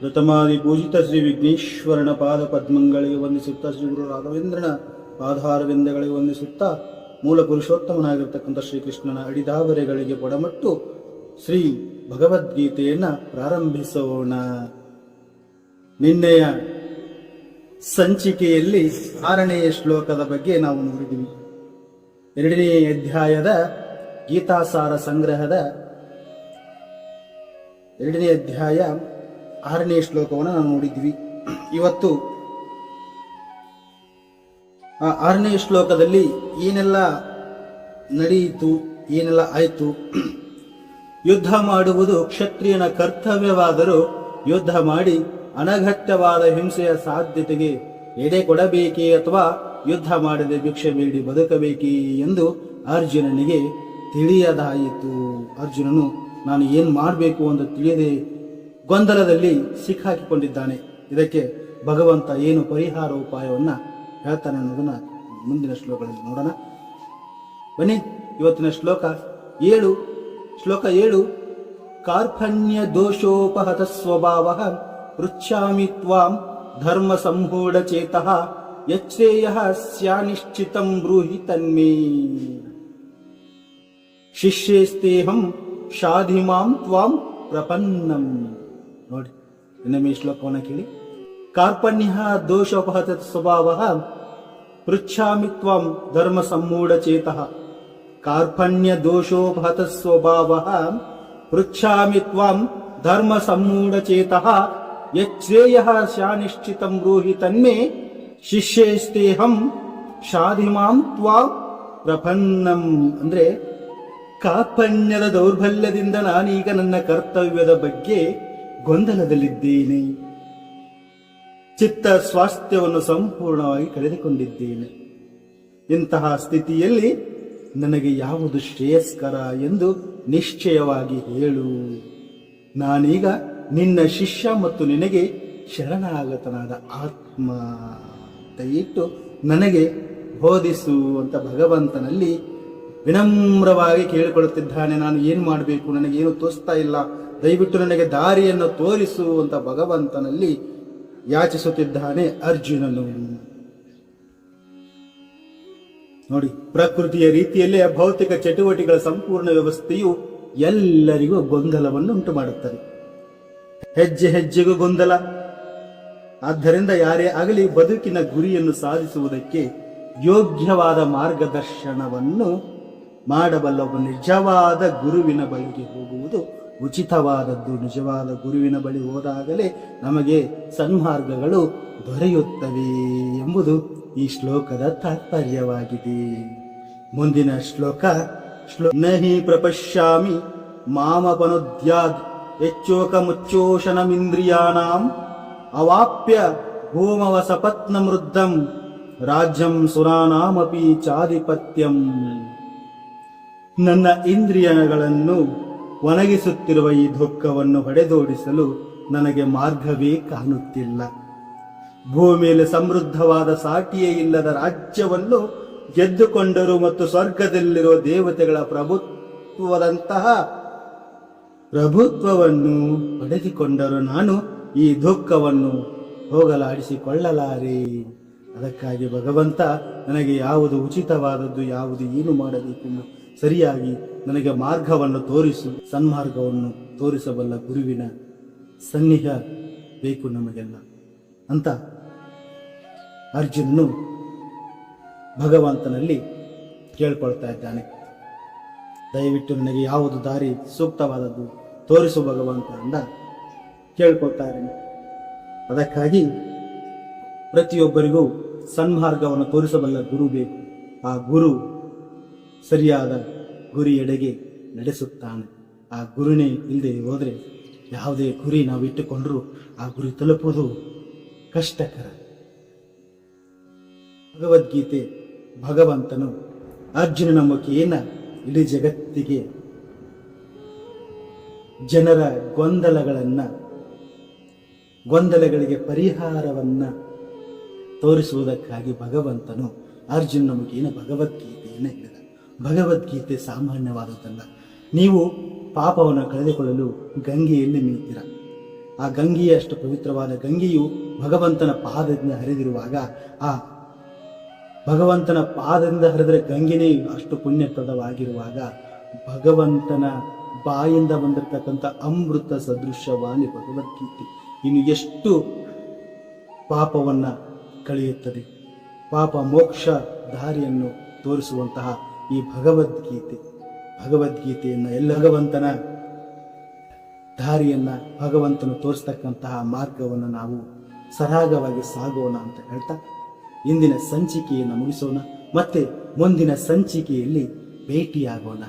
ಋತಮಾದಿ ಪೂಜಿತ ಶ್ರೀ ವಿಘ್ನೇಶ್ವರನ ಪಾದ ಪದ್ಮಗಳಿಗೆ ವಂದಿಸುತ್ತಾ, ಶ್ರೀ ಗುರು ರಾಘವೇಂದ್ರನ ಪಾದಾರವಿಂದಗಳಿಗೆ ವಂದಿಸುತ್ತಾ, ಮೂಲ ಪುರುಷೋತ್ತಮನಾಗಿರ್ತಕ್ಕಂಥ ಶ್ರೀಕೃಷ್ಣನ ಅಡಿದಾವರೆಗಳಿಗೆ ಒಡಮಟ್ಟು ಶ್ರೀ ಭಗವದ್ಗೀತೆಯನ್ನು ಪ್ರಾರಂಭಿಸೋಣ. ನಿನ್ನೆಯ ಸಂಚಿಕೆಯಲ್ಲಿ 6ನೆಯ ಶ್ಲೋಕದ ಬಗ್ಗೆ ನಾವು ನೋಡಿದ್ದೀವಿ. 2ನೇ ಅಧ್ಯಾಯದ ಗೀತಾಸಾರ ಸಂಗ್ರಹದ 2ನೇ ಅಧ್ಯಾಯ 6ನೇ ಶ್ಲೋಕವನ್ನು ನಾವು ನೋಡಿದ್ವಿ. ಇವತ್ತು ಆ 6ನೇ ಶ್ಲೋಕದಲ್ಲಿ ಏನೆಲ್ಲ ನಡೆಯಿತು, ಏನೆಲ್ಲ ಆಯಿತು. ಯುದ್ಧ ಮಾಡುವುದು ಕ್ಷತ್ರಿಯನ ಕರ್ತವ್ಯವಾದರೂ ಯುದ್ಧ ಮಾಡಿ ಅನಗತ್ಯವಾದ ಹಿಂಸೆಯ ಸಾಧ್ಯತೆಗೆ ಎಡೆ ಕೊಡಬೇಕೇ ಅಥವಾ ಯುದ್ಧ ಮಾಡದೆ ಭಿಕ್ಷೆ ಬೇಡಿ ಬದುಕಬೇಕೇ ಎಂದು ಅರ್ಜುನನಿಗೆ ತಿಳಿಯದಾಯಿತು. ಅರ್ಜುನನು ನಾನು ಏನು ಮಾಡಬೇಕು ಅಂತ ತಿಳಿಯದೆ ಗೊಂದಲದಲ್ಲಿ ಸಿಕ್ಕಾಕಿಕೊಂಡಿದ್ದಾನೆ. ಇದಕ್ಕೆ ಭಗವಂತ ಏನು ಪರಿಹಾರ ಉಪಾಯವನ್ನು ಹೇಳ್ತಾನೆ ಅನ್ನೋದನ್ನ ಮುಂದಿನ ಶ್ಲೋಕಗಳಲ್ಲಿ ನೋಡೋಣ. ಬನ್ನಿ, ಇವತ್ತಿನ ಶ್ಲೋಕ 7. ಕಾರ್ಪಣ್ಯ ದೋಷೋಪಹತ ಸ್ವಭಾವ ಪೃಚ್ಛಾಮಿ ತ್ವಾಂ ಧರ್ಮ ಸಂಹೂಢ ಚೇತಃ ಯಚ್ಛ್ರೇಯ ಸ್ಯಾನಿಶ್ಚಿತಂ ಬ್ರೂಹಿ ತನ್ಮೇ ಶಿಷ್ಯೇಸ್ತೇಹಂ ಶಾಧಿಮಾಂ ತ್ವಾಂ ಪ್ರಪನ್ನಂ. ನೋಡಿ, ಇನ್ನೊಮ್ಮೆ ಈ ಶ್ಲೋಕವನ್ನು ಕೇಳಿ. ಕಾರ್ಪಣ್ಯ ದೋಷೋಪಹತ ಸ್ವಭಾವ ಪೃಚ್ಛಾಮಿ ತ್ವಾಂ ಧರ್ಮ ಸಂಮೂಢ ಚೇತಃ. ಕಾರ್ಪಣ್ಯ ದೋಷೋಪಹತ ಸ್ವಭಾವ ಪೃಚ್ಛಾಮಿ ತ್ವಾಂ ಧರ್ಮ ಸಂಮೂಢ ಚೇತಃ ಯಚ್ಛ್ರೇಯ ಸ್ಯಾನಿಶ್ಚಿತಂ ಬ್ರೂಹಿ ತನ್ಮೇ ಶಿಷ್ಯೇಸ್ತೇಹಂ ಶಾಧಿಮಾಂ ತ್ವಾಂ ಪ್ರಪನ್ನಂ. ಅಂದ್ರೆ ಕಾರ್ಪಣ್ಯದ ದೌರ್ಬಲ್ಯದಿಂದ ನಾನೀಗ ನನ್ನ ಕರ್ತವ್ಯದ ಬಗ್ಗೆ ಗೊಂದಲದಲ್ಲಿದ್ದೇನೆ. ಚಿತ್ತ ಸ್ವಾಸ್ಥ್ಯವನ್ನು ಸಂಪೂರ್ಣವಾಗಿ ಕಳೆದುಕೊಂಡಿದ್ದೇನೆ. ಇಂತಹ ಸ್ಥಿತಿಯಲ್ಲಿ ನನಗೆ ಯಾವುದು ಶ್ರೇಯಸ್ಕರ ಎಂದು ನಿಶ್ಚಯವಾಗಿ ಹೇಳು. ನಾನೀಗ ನಿನ್ನ ಶಿಷ್ಯ ಮತ್ತು ನಿನಗೆ ಶರಣಾಗತನಾದ ಆತ್ಮ. ದಯವಿಟ್ಟು ನನಗೆ ಬೋಧಿಸು ಅಂತ ಭಗವಂತನಲ್ಲಿ ವಿನಮ್ರವಾಗಿ ಕೇಳಿಕೊಳ್ಳುತ್ತಿದ್ದಾನೆ. ನಾನು ಏನು ಮಾಡಬೇಕು, ನನಗೇನು ತೋರಿಸ್ತಾ ಇಲ್ಲ, ದಯವಿಟ್ಟು ನನಗೆ ದಾರಿಯನ್ನು ತೋರಿಸು ಅಂತ ಭಗವಂತನಲ್ಲಿ ಯಾಚಿಸುತ್ತಿದ್ದಾನೆ ಅರ್ಜುನನು. ನೋಡಿ, ಪ್ರಕೃತಿಯ ರೀತಿಯಲ್ಲೇ ಭೌತಿಕ ಚಟುವಟಿಕೆಗಳ ಸಂಪೂರ್ಣ ವ್ಯವಸ್ಥೆಯು ಎಲ್ಲರಿಗೂ ಗೊಂದಲವನ್ನು ಉಂಟು ಮಾಡುತ್ತದೆ. ಹೆಜ್ಜೆ ಹೆಜ್ಜೆಗೂ ಗೊಂದಲ. ಆದ್ದರಿಂದ ಯಾರೇ ಆಗಲಿ ಬದುಕಿನ ಗುರಿಯನ್ನು ಸಾಧಿಸುವುದಕ್ಕೆ ಯೋಗ್ಯವಾದ ಮಾರ್ಗದರ್ಶನವನ್ನು ಮಾಡಬಲ್ಲ ಒಬ್ಬ ನಿಜವಾದ ಗುರುವಿನ ಬಳಿಗೆ ಹೋಗುವುದು ಉಚಿತವಾದದ್ದು. ನಿಜವಾದ ಗುರುವಿನ ಬಳಿ ಹೋದಾಗಲೇ ನಮಗೆ ಸನ್ಮಾರ್ಗಗಳು ದೊರೆಯುತ್ತವೆ ಎಂಬುದು ಈ ಶ್ಲೋಕದ ತಾತ್ಪರ್ಯವಾಗಿದೆ. ಮುಂದಿನ ಶ್ಲೋಕ ನಹಿ ಪ್ರಪಶ್ಯಾಮಿ ಮಾಮಪನುದ್ಯಾದ್ ಯಚ್ಚೋಕಮುಚ್ಚೋಷಣಮಿಂದ್ರಿಯಾಣಾಂ ಅವಾಪ್ಯ ಭೂಮವಸಪತ್ನಮೃದ್ಧಂ ರಾಜ್ಯಂ ಸುರಾನಾಮಪಿ ಚಾಧಿಪತ್ಯಂ. ನನ್ನ ಇಂದ್ರಿಯಗಳನ್ನು ಒಣಗಿಸುತ್ತಿರುವ ಈ ದುಃಖವನ್ನು ಹೊಡೆದೋಡಿಸಲು ನನಗೆ ಮಾರ್ಗವೇ ಕಾಣುತ್ತಿಲ್ಲ. ಭೂಮಿಯಲ್ಲಿ ಸಮೃದ್ಧವಾದ ಸಾಟಿಯೇ ಇಲ್ಲದ ರಾಜ್ಯವನ್ನು ಗೆದ್ದುಕೊಂಡರು ಮತ್ತು ಸ್ವರ್ಗದಲ್ಲಿರುವ ದೇವತೆಗಳ ಪ್ರಭುತ್ವದಂತಹ ಪ್ರಭುತ್ವವನ್ನು ಪಡೆದುಕೊಂಡರು ನಾನು ಈ ದುಃಖವನ್ನು ಹೋಗಲಾಡಿಸಿಕೊಳ್ಳಲಾರೆ. ಅದಕ್ಕಾಗಿ ಭಗವಂತ ನನಗೆ ಯಾವುದು ಉಚಿತವಾದದ್ದು, ಯಾವುದು ಏನು ಮಾಡಬೇಕು, ಸರಿಯಾಗಿ ನನಗೆ ಮಾರ್ಗವನ್ನು ತೋರಿಸು. ಸನ್ಮಾರ್ಗವನ್ನು ತೋರಿಸಬಲ್ಲ ಗುರುವಿನ ಸನ್ನಿಹ ಬೇಕು ನಮಗೆಲ್ಲ ಅಂತ ಅರ್ಜುನನು ಭಗವಂತನಲ್ಲಿ ಕೇಳ್ಕೊಳ್ತಾ ಇದ್ದಾನೆ. ದಯವಿಟ್ಟು ನನಗೆ ಯಾವುದು ದಾರಿ ಸೂಕ್ತವಾದದ್ದು ತೋರಿಸು ಭಗವಂತ ಅಂತ ಕೇಳ್ಕೊಳ್ತಾ ಇದ್ದೇನೆ. ಅದಕ್ಕಾಗಿ ಪ್ರತಿಯೊಬ್ಬರಿಗೂ ಸನ್ಮಾರ್ಗವನ್ನು ತೋರಿಸಬಲ್ಲ ಗುರು ಬೇಕು. ಆ ಗುರು ಸರಿಯಾದ ಗುರಿಯೆಡೆಗೆ ನಡೆಸುತ್ತಾನೆ. ಆ ಗುರುನೇ ಇಲ್ಲದೆ ಹೋದರೆ ಯಾವುದೇ ಗುರಿ ನಾವು ಇಟ್ಟುಕೊಂಡ್ರೂ ಆ ಗುರಿ ತಲುಪುವುದು ಕಷ್ಟಕರ. ಭಗವದ್ಗೀತೆ ಭಗವಂತನು ಅರ್ಜುನನ ಮುಖೇನ ಇಡೀ ಜಗತ್ತಿಗೆ ಜನರ ಗೊಂದಲಗಳಿಗೆ ಪರಿಹಾರವನ್ನು ತೋರಿಸುವುದಕ್ಕಾಗಿ ಭಗವಂತನು ಅರ್ಜುನನ ಮುಖೇನ ಭಗವದ್ಗೀತೆಯನ್ನು ಹೇಳಿದ. ಭಗವದ್ಗೀತೆ ಸಾಮಾನ್ಯವಾದದ್ದಲ್ಲ. ನೀವು ಪಾಪವನ್ನು ಕಳೆದುಕೊಳ್ಳಲು ಗಂಗೆಯಲ್ಲಿ ಮೀಳ್ತೀರ. ಆ ಗಂಗೆಯಷ್ಟು ಪವಿತ್ರವಾದ ಗಂಗೆಯು ಭಗವಂತನ ಪಾದದಿಂದ ಹರಿದಿರುವಾಗ, ಆ ಭಗವಂತನ ಪಾದದಿಂದ ಹರಿದರೆ ಗಂಗೆನೇ ಅಷ್ಟು ಪುಣ್ಯಪ್ರದವಾಗಿರುವಾಗ, ಭಗವಂತನ ಬಾಯಿಂದ ಬಂದಿರತಕ್ಕಂಥ ಅಮೃತ ಸದೃಶವಾಣಿ ಭಗವದ್ಗೀತೆ ಇನ್ನು ಎಷ್ಟು ಪಾಪವನ್ನು ಕಳೆಯುತ್ತದೆ. ಪಾಪ ಮೋಕ್ಷ ದಾರಿಯನ್ನು ತೋರಿಸುವಂತಹ ಈ ಭಗವದ್ಗೀತೆಯನ್ನು ಎಲ್ಲ ಭಗವಂತನ ದಾರಿಯನ್ನು ಭಗವಂತನು ತೋರಿಸ್ತಕ್ಕಂತಹ ಮಾರ್ಗವನ್ನು ನಾವು ಸರಾಗವಾಗಿ ಸಾಗೋಣ ಅಂತ ಹೇಳ್ತಾ ಇಂದಿನ ಸಂಚಿಕೆಯನ್ನು ಮುಗಿಸೋಣ. ಮತ್ತೆ ಮುಂದಿನ ಸಂಚಿಕೆಯಲ್ಲಿ ಭೇಟಿಯಾಗೋಣ.